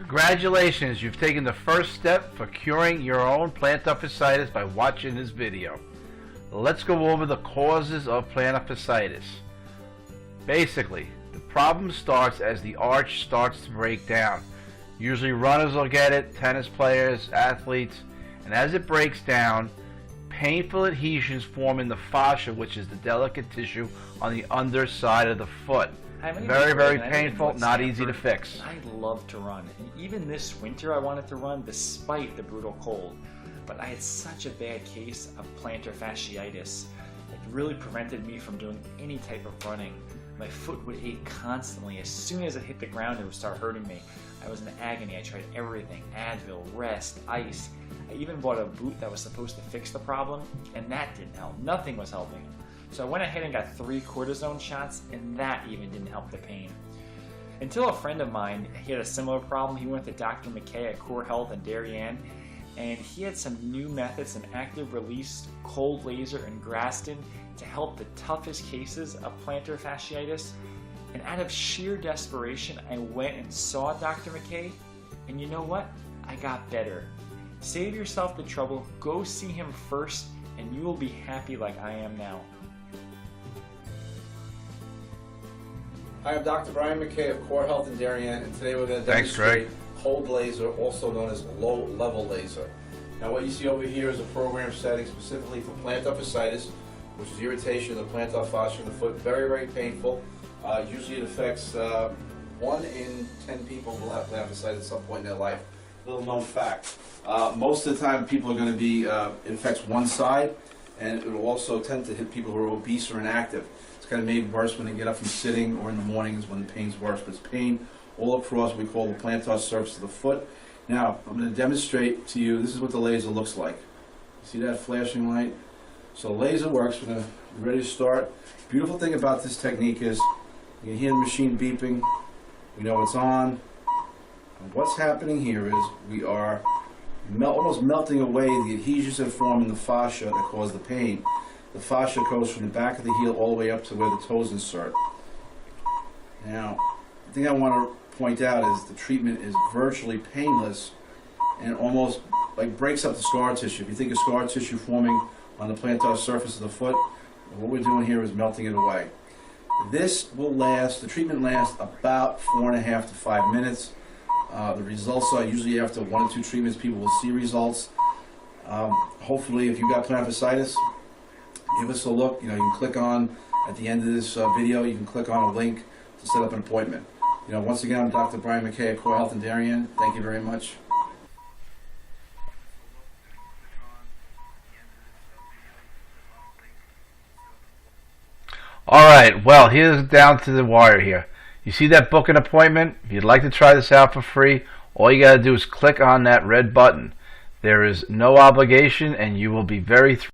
Congratulations, you've taken the first step for curing your own plantar fasciitis by watching this video. Let's go over the causes of plantar fasciitis. Basically, the problem starts as the arch starts to break down. Usually runners will get it, tennis players, athletes, and as it breaks down, painful adhesions form in the fascia, which is the delicate tissue on the underside of the foot. Very, very painful, not easy to fix. I love to run, and even this winter I wanted to run despite the brutal cold. But I had such a bad case of plantar fasciitis. It really prevented me from doing any type of running. My foot would ache constantly. As soon as it hit the ground, it would start hurting me. I was in agony. I tried everything: Advil, rest, ice. I even bought a boot that was supposed to fix the problem, and that didn't help. Nothing was helping. So I went ahead and got 3 cortisone shots, and that even didn't help the pain. Until a friend of mine, he had a similar problem. He went to Dr. McKay at Core Health in Darien, and he had some new methods, an active release, cold laser, and Graston to help the toughest cases of plantar fasciitis. And out of sheer desperation, I went and saw Dr. McKay, and you know what? I got better. Save yourself the trouble, go see him first, and you will be happy like I am now. Hi, I'm Dr. Brian McKay of Core Health in Darien, and today we're going to demonstrate cold laser, also known as low-level laser. Now what you see over here is a program setting specifically for plantar fasciitis, which is irritation of the plantar fascia in the foot. Very, very painful. Usually it affects 1 in 10 people will have plantar fasciitis at some point in their life. Little known fact. Most of the time people are going to be, it affects one side, and it will also tend to hit people who are obese or inactive. It's kind of made worse when they get up from sitting, or in the mornings when the pain's worse. But it's pain all across what we call the plantar surface of the foot. Now, I'm going to demonstrate to you, this is what the laser looks like. See that flashing light? So laser works. We're going to be ready to start. Beautiful thing about this technique is you can hear the machine beeping. We know it's on. And what's happening here is we are almost melting away the adhesions that form in the fascia that cause the pain. The fascia goes from the back of the heel all the way up to where the toes insert. Now, the thing I want to point out is the treatment is virtually painless and almost like breaks up the scar tissue. If you think of scar tissue forming on the plantar surface of the foot, what we're doing here is melting it away. This will last, the treatment lasts about 4.5 to 5 minutes. The results are usually after 1 or 2 treatments, people will see results. Hopefully, if you've got plantar fasciitis, give us a look. You can click on, at the end of this video, you can click on a link to set up an appointment. Once again, I'm Dr. Brian McKay at Core Health in Darien. Thank you very much. Alright, well, here's down to the wire here. You see that book an appointment? If you'd like to try this out for free, all you got to do is click on that red button. There is no obligation, and you will be very